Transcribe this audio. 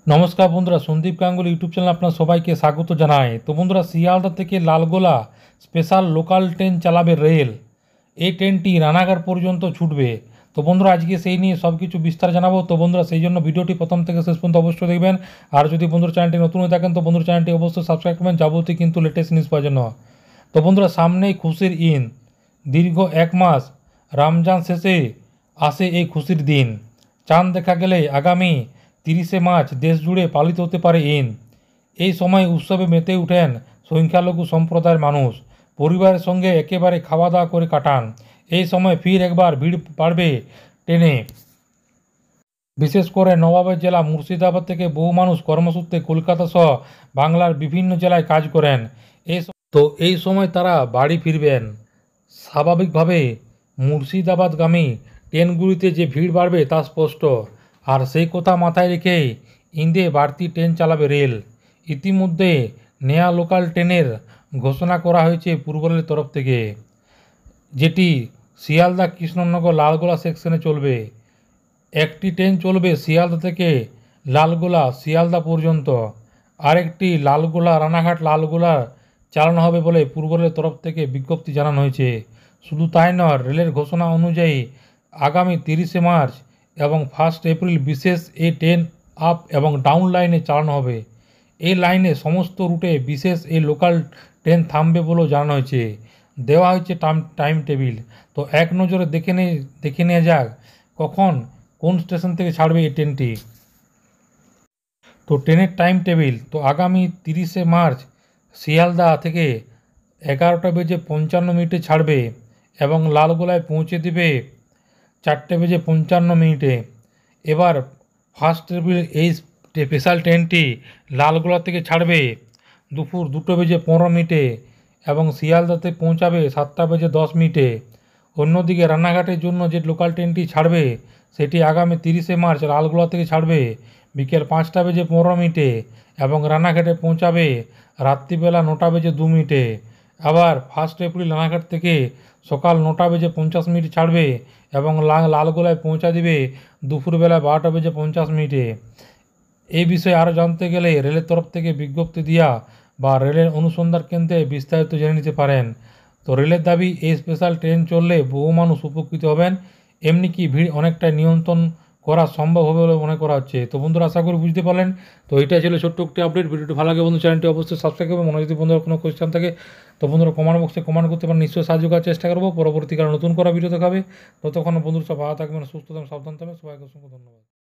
নমস্কার বন্ধুরা, Sandeep Ganguly YouTube channel আপনার সবাইকে স্বাগত জানাই। তো বন্ধুরা, শিয়ালদা থেকে লালগোলা স্পেশাল লোকাল ট্রেন চালাবে রেল। এই ট্রেনটি রানাঘাট পর্যন্ত ছুটবে। তো বন্ধুরা, আজকে সেই নিয়ে সব কিছু বিস্তার জানাবো। তো বন্ধুরা, সেই জন্য ভিডিওটি প্রথম থেকে শেষ পর্যন্ত অবশ্যই দেখবেন। আর যদি বন্ধুরা চ্যানেলটি নতুন হয়ে থাকেন তো বন্ধুরা চ্যানেলটি অবশ্যই সাবস্ক্রাইব করবেন যাবতীয় কিন্তু লেটেস্ট নিউজ পাওয়ার জন্য। তো বন্ধুরা, সামনেই খুশির ঈদ। দীর্ঘ এক মাস রমজান শেষে আসে এই খুশির দিন। চাঁদ দেখা গেলে আগামী 30শে মার্চ দেশ জুড়ে পালিত হতে পারে ঈদ। এই সময় উৎসবে মেতে উঠেন সংখ্যালঘু সম্প্রদায়ের মানুষ। পরিবারের সঙ্গে একেবারে খাওয়া দাওয়া করে কাটান। এই সময় ফির একবার ভিড় বাড়বে ট্রেনে। বিশেষ করে নবাবের জেলা মুর্শিদাবাদ থেকে বহু মানুষ কর্মসূত্রে কলকাতা সহ বাংলার বিভিন্ন জেলায় কাজ করেন। এই সময় তারা বাড়ি ফিরবেন। স্বাভাবিকভাবে মুর্শিদাবাদগামী ট্রেনগুলিতে যে ভিড় বাড়বে তা স্পষ্ট। আর সেই কথা মাথায় রেখেই ঈদে বাড়তি ট্রেন চালাবে রেল। ইতিমধ্যে নয়া লোকাল ট্রেনের ঘোষণা করা হয়েছে পূর্ব রেলের তরফ থেকে, যেটি শিয়ালদা কৃষ্ণনগর লালগোলা সেকশনে চলবে। একটি ট্রেন চলবে শিয়ালদা থেকে লালগোলা শিয়ালদা পর্যন্ত। আরেকটি লালগোলা রানাঘাট লালগোলা চালানো হবে বলে পূর্ব রেলের তরফ থেকে বিজ্ঞপ্তি জানানো হয়েছে। শুধু তাই নয়, রেলের ঘোষণা অনুযায়ী আগামী 30শে মার্চ এবং 1 এপ্রিল বিশেষ এই ট্রেন আপ এবং ডাউন লাইনে চালানো হবে। এই লাইনে সমস্ত রুটে বিশেষ এই লোকাল ট্রেন থামবে বলেও জানানো হয়েছে। দেওয়া হয়েছে টাইম টেবিল। তো এক নজরে দেখে নেওয়া যাক কখন কোন স্টেশন থেকে ছাড়বে এই ট্রেনটি। তো ট্রেনের টাইম টেবিল, তো আগামী 30শে মার্চ শিয়ালদা থেকে 11:55 ছাড়বে এবং লালগোলায় পৌঁছে দেবে 4:55। এবার 1 এপ্রিল এই স্পেশাল ট্রেনটি লালগোলা থেকে ছাড়বে দুপুর 2:15 এবং শিয়ালদাতে পৌঁছাবে 7:10। অন্যদিকে রানাঘাটের জন্য যে লোকাল ট্রেনটি ছাড়বে সেটি আগামী 30শে মার্চ লালগোলা থেকে ছাড়বে বিকেল 5:15 এবং রানাঘাটে পৌঁছাবে রাত্রিবেলা 9:02। আবার 1 এপ্রিল রানাঘাট থেকে সকাল 9:50 ছাড়বে এবং লালগোলায় পৌঁছা দিবে দুপুরবেলা 12:50। এই বিষয়ে আরও জানতে গেলে রেলের তরফ থেকে বিজ্ঞপ্তি দেওয়া বা রেলের অনুসন্ধান কেন্দ্রে বিস্তারিত জেনে নিতে পারেন। তো রেলের দাবি, এই স্পেশাল ট্রেন চললে বহু মানুষ উপকৃত হবেন, এমনি কি ভিড় অনেকটাই নিয়ন্ত্রণ করা সম্ভব হবে বলে মনে করা হচ্ছে। তো বন্ধুরা, আশা করি বুঝতে পারলেন। তো এটাই ছিল ছোট্ট একটি আপডেট। ভিডিওটি ভালো লাগে বন্ধু চ্যানেলটি অবশ্যই সাবস্ক্রাইব করবেন। মনে যদি বন্ধুরা কোনো কোয়েশ্চেন থাকে তো বন্ধুরা কমেন্ট বক্সে কমেন্ট করতে পারেন, নিশ্চয়ই সাহায্য করার চেষ্টা করবো। পরবর্তীকালে নতুন করা ভিডিও দেখাবে। ততক্ষণ বন্ধুরা সব ভালো থাকবেন, সুস্থ থাকবেন, সাবধান থাকবেন। সবাইকে অসংখ্য ধন্যবাদ।